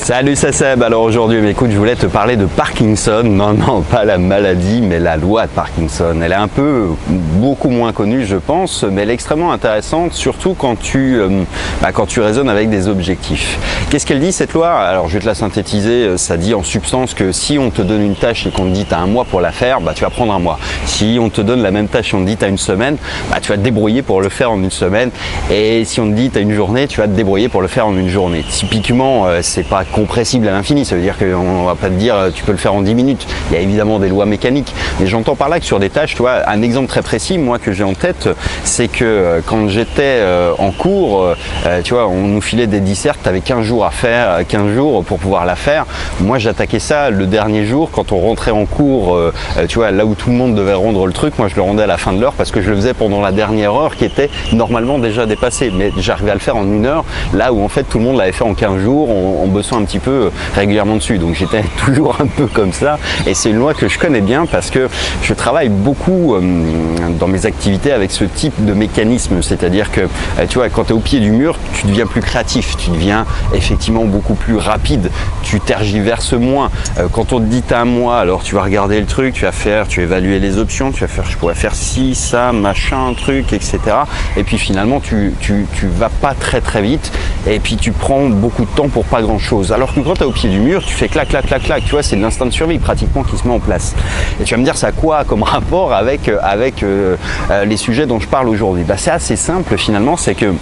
Salut, c'est Seb. Alors aujourd'hui, écoute, je voulais te parler de Parkinson. Non, pas la maladie, mais la loi de Parkinson. Elle est beaucoup moins connue, je pense, mais elle est extrêmement intéressante, surtout quand tu raisonnes avec des objectifs. Qu'est-ce qu'elle dit, cette loi? Alors, je vais te la synthétiser. Ça dit en substance que si on te donne une tâche et qu'on te dit tu as un mois pour la faire, tu vas prendre un mois. Si on te donne la même tâche et on te dit tu as une semaine, tu vas te débrouiller pour le faire en une semaine. Et si on te dit tu as une journée, tu vas te débrouiller pour le faire en une journée. Typiquement, c'est pas compressible à l'infini, ça veut dire qu'on va pas te dire tu peux le faire en 10 minutes. Il y a évidemment des lois mécaniques, mais j'entends par là que sur des tâches, tu vois, un exemple très précis, moi, que j'ai en tête, c'est que quand j'étais en cours, tu vois, on nous filait des dissertes, tu avais 15 jours à faire, 15 jours pour pouvoir la faire. Moi, j'attaquais ça le dernier jour, quand on rentrait en cours, tu vois, là où tout le monde devait rendre le truc, moi je le rendais à la fin de l'heure parce que je le faisais pendant la dernière heure qui était normalement déjà dépassée, mais j'arrivais à le faire en une heure, là où en fait tout le monde l'avait fait en 15 jours, en bossant un petit peu régulièrement dessus. Donc j'étais toujours un peu comme ça, et c'est une loi que je connais bien parce que je travaille beaucoup dans mes activités avec ce type de mécanisme, c'est-à-dire que tu vois, quand tu es au pied du mur, tu deviens plus créatif, tu deviens effectivement beaucoup plus rapide, tu tergiverses moins. Quand on te dit t'as un mois, alors tu vas regarder le truc, tu vas évaluer les options, tu vas faire, je pourrais faire ci, ça, machin, truc, etc. Et puis finalement tu vas pas très vite, et puis tu prends beaucoup de temps pour pas grand chose. Alors que quand tu es au pied du mur, tu fais clac, tu vois, c'est de l'instinct de survie pratiquement qui se met en place. Et tu vas me dire, ça a quoi comme rapport avec les sujets dont je parle aujourd'hui? C'est assez simple finalement, c'est que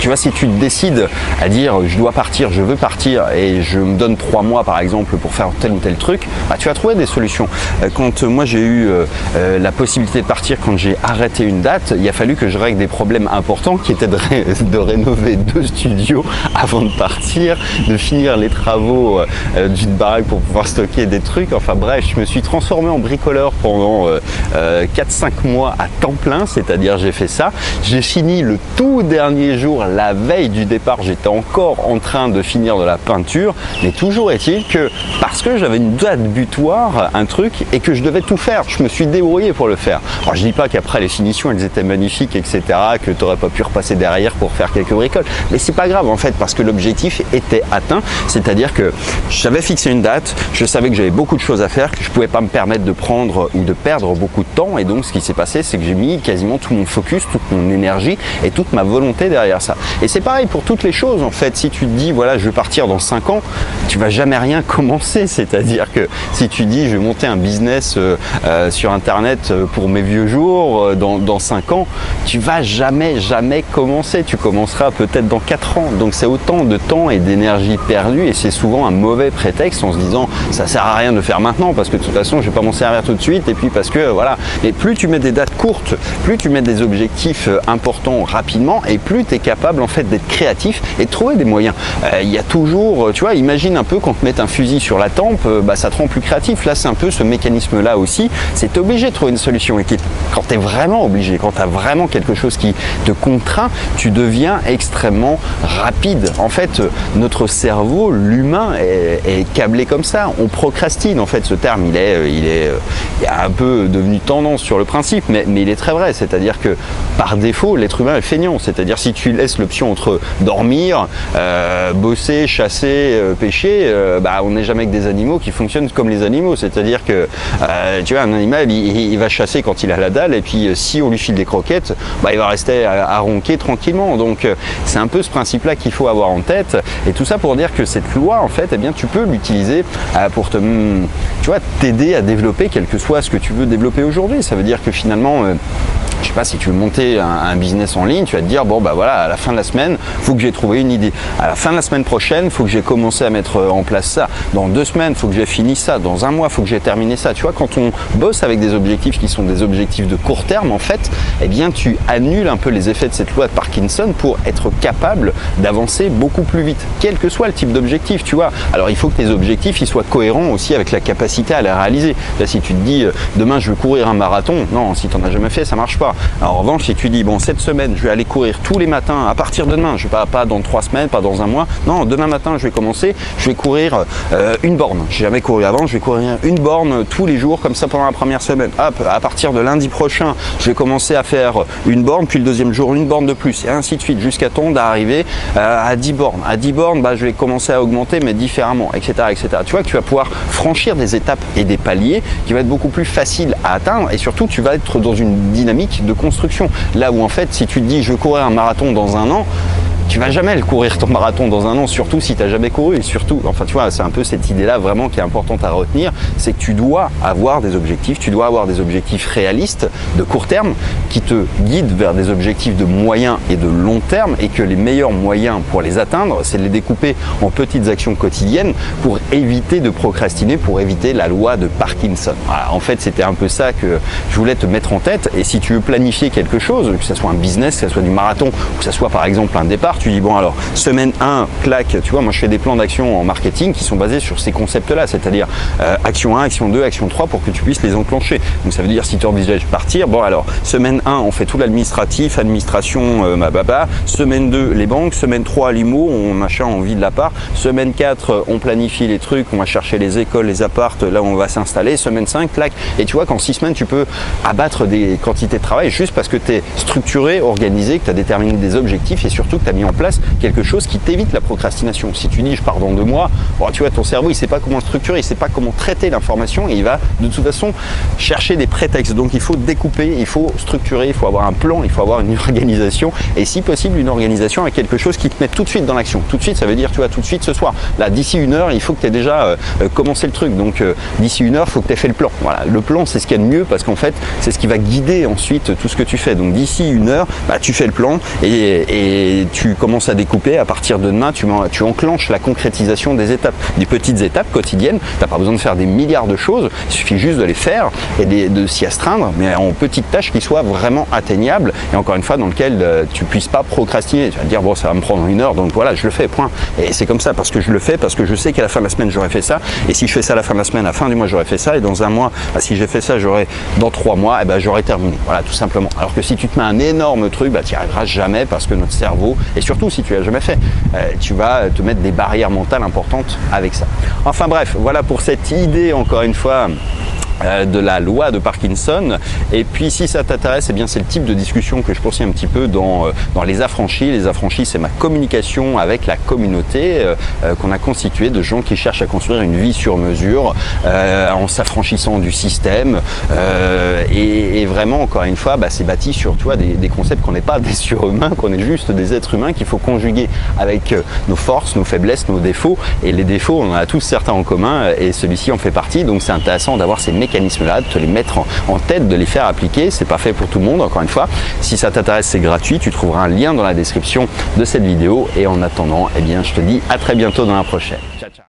tu vois, si tu décides à dire je dois partir, je veux partir et je me donne 3 mois par exemple pour faire tel ou tel truc, tu vas trouver des solutions. Quand moi j'ai eu la possibilité de partir, quand j'ai arrêté une date, il a fallu que je règle des problèmes importants qui étaient de rénover 2 studios avant de partir, de finir les travaux d'une baraque pour pouvoir stocker des trucs. Enfin bref, je me suis transformé en bricoleur pendant 4-5 mois à temps plein, c'est-à-dire j'ai fait ça. J'ai fini le tout dernier jour, la veille du départ, j'étais encore en train de finir de la peinture, mais toujours est-il que parce que j'avais une date butoir, un truc, et que je devais tout faire, je me suis débrouillé pour le faire. Alors je dis pas qu'après les finitions elles étaient magnifiques, etc., que tu n'aurais pas pu repasser derrière pour faire quelques bricoles, mais c'est pas grave en fait, parce que l'objectif était atteint, c'est-à-dire que j'avais fixé une date, je savais que j'avais beaucoup de choses à faire, que je pouvais pas me permettre de prendre ou de perdre beaucoup de temps, et donc ce qui s'est passé, c'est que j'ai mis quasiment tout mon focus, toute mon énergie et toute ma volonté derrière ça. Et c'est pareil pour toutes les choses en fait. Si tu te dis voilà, je vais partir dans 5 ans, tu vas jamais rien commencer. C'est-à-dire que si tu dis je vais monter un business sur internet pour mes vieux jours dans 5 ans, tu vas jamais commencer. Tu commenceras peut-être dans 4 ans. Donc c'est autant de temps et d'énergie perdue, et c'est souvent un mauvais prétexte en se disant ça sert à rien de faire maintenant parce que de toute façon je vais pas m'en servir tout de suite, et puis parce que voilà. Et plus tu mets des dates courtes, plus tu mets des objectifs importants rapidement, et plus tu es capable en fait d'être créatif et de trouver des moyens. Il y a toujours, tu vois, imagine un peu quand te met un fusil sur la tempe, ça te rend plus créatif. Là c'est un peu ce mécanisme là aussi, c'est obligé de trouver une solution, et quand tu es vraiment obligé, quand tu as vraiment quelque chose qui te contraint, tu deviens extrêmement rapide. En fait, notre cerveau, l'humain, est câblé comme ça. On procrastine, en fait, ce terme il est un peu devenu tendance sur le principe, mais il est très vrai. C'est-à-dire que par défaut l'être humain est feignant, c'est-à-dire si tu laisses l'option entre dormir, bosser, chasser, pêcher, on n'est jamais que des animaux qui fonctionnent comme les animaux, c'est-à-dire que tu vois, un animal il va chasser quand il a la dalle, et puis si on lui file des croquettes, il va rester à ronquer tranquillement. Donc c'est un peu ce principe là qu'il faut avoir en tête, et tout ça pour dire que cette loi en fait, eh bien tu peux l'utiliser pour t'aider à développer quel que soit ce que tu veux développer aujourd'hui. Ça veut dire que finalement je sais pas, si tu veux monter un business en ligne, tu vas te dire bon voilà, à la fin de la semaine, faut que j'ai trouvé une idée. À la fin de la semaine prochaine, faut que j'ai commencé à mettre en place ça. Dans 2 semaines, faut que j'ai fini ça. Dans 1 mois, faut que j'ai terminé ça. Tu vois, quand on bosse avec des objectifs qui sont des objectifs de court terme, en fait, eh bien tu annules un peu les effets de cette loi de Parkinson pour être capable d'avancer beaucoup plus vite, quel que soit le type d'objectif, tu vois. Alors il faut que tes objectifs ils soient cohérents aussi avec la capacité à les réaliser. Là, si tu te dis demain je veux courir un marathon, non, si tu n'en as jamais fait, ça marche pas. soir. Alors, en revanche, si tu dis, bon, cette semaine, je vais aller courir tous les matins à partir de demain, je vais pas dans 3 semaines, pas dans un mois, non, demain matin, je vais commencer, je vais courir une borne. J'ai jamais couru avant, je vais courir une borne tous les jours, comme ça pendant la première semaine. Hop, à partir de lundi prochain, je vais commencer à faire une borne, puis le deuxième jour, une borne de plus, et ainsi de suite, jusqu'à temps d'arriver à 10 bornes. À 10 bornes, bah, je vais commencer à augmenter, mais différemment, etc., etc. Tu vois que tu vas pouvoir franchir des étapes et des paliers qui va être beaucoup plus facile à atteindre, et surtout, tu vas être dans une dynamique de construction. Là où en fait, si tu te dis, je vais courir un marathon dans un an, tu vas jamais le courir ton marathon dans un an, surtout si tu n'as jamais couru. Et surtout, enfin tu vois, c'est un peu cette idée-là vraiment qui est importante à retenir, c'est que tu dois avoir des objectifs, réalistes de court terme qui te guident vers des objectifs de moyen et de long terme, et que les meilleurs moyens pour les atteindre, c'est de les découper en petites actions quotidiennes pour éviter de procrastiner, pour éviter la loi de Parkinson. Voilà, en fait, c'était un peu ça que je voulais te mettre en tête. Et si tu veux planifier quelque chose, que ce soit un business, que ce soit du marathon, ou que ce soit par exemple un départ, tu dis bon alors semaine 1, clac, tu vois, moi je fais des plans d'action en marketing qui sont basés sur ces concepts-là, c'est-à-dire action 1, action 2, action 3 pour que tu puisses les enclencher. Donc ça veut dire si tu envisages partir, bon alors semaine 1, on fait tout l'administratif, administration, semaine 2, les banques, semaine 3, l'IMO, on vide l'appart, semaine 4, on planifie les trucs, on va chercher les écoles, les appartes, là où on va s'installer, semaine 5, clac, et tu vois qu'en 6 semaines tu peux abattre des quantités de travail juste parce que tu es structuré, organisé, que tu as déterminé des objectifs et surtout que tu as mis en place quelque chose qui t'évite la procrastination. Si tu dis je pars dans 2 mois, bon, tu vois, ton cerveau il sait pas comment structurer, il sait pas comment traiter l'information et il va de toute façon chercher des prétextes. Donc il faut découper, il faut structurer, il faut avoir un plan, il faut avoir une organisation et si possible une organisation avec quelque chose qui te met tout de suite dans l'action. Tout de suite, ça veut dire tu vois tout de suite ce soir. Là d'ici 1 heure, il faut que tu aies déjà commencé le truc. Donc d'ici 1 heure, il faut que tu aies fait le plan. Voilà, le plan c'est ce qu'il y a de mieux parce qu'en fait c'est ce qui va guider ensuite tout ce que tu fais. Donc d'ici 1 heure, bah, tu fais le plan et tu commences à découper. À partir de demain, tu enclenches la concrétisation des étapes, des petites étapes quotidiennes. Tu n'as pas besoin de faire des milliards de choses, il suffit juste de les faire et de s'y astreindre, mais en petites tâches qui soient vraiment atteignables et encore une fois dans lesquelles tu puisses pas procrastiner. Tu vas te dire bon, ça va me prendre 1 heure, donc voilà, je le fais, point. Et c'est comme ça parce que je le fais, parce que je sais qu'à la fin de la semaine j'aurai fait ça, et si je fais ça à la fin de la semaine, à la fin du mois j'aurai fait ça, et dans un mois, bah, si j'ai fait ça, dans 3 mois, et ben j'aurai terminé. Voilà, tout simplement. Alors que si tu te mets un énorme truc, bah, tu n'y arriveras jamais parce que notre cerveau, et surtout si tu l'as jamais fait, tu vas te mettre des barrières mentales importantes avec ça. Enfin bref, voilà pour cette idée encore une fois de la loi de Parkinson. Et puis si ça t'intéresse, eh bien c'est le type de discussion que je poursuis un petit peu dans les affranchis. Les affranchis, c'est ma communication avec la communauté qu'on a constituée de gens qui cherchent à construire une vie sur mesure en s'affranchissant du système et vraiment encore une fois, bah, c'est bâti sur des concepts qu'on n'est pas des surhumains, qu'on est juste des êtres humains qu'il faut conjuguer avec nos forces, nos faiblesses, nos défauts. Et les défauts, on en a tous certains en commun et celui-ci en fait partie. Donc c'est intéressant d'avoir ces mécanismes-là, de te les mettre en tête, de les faire appliquer. C'est pas fait pour tout le monde, encore une fois. Si ça t'intéresse, c'est gratuit. Tu trouveras un lien dans la description de cette vidéo. Et en attendant, eh bien, je te dis à très bientôt dans la prochaine. Ciao, ciao.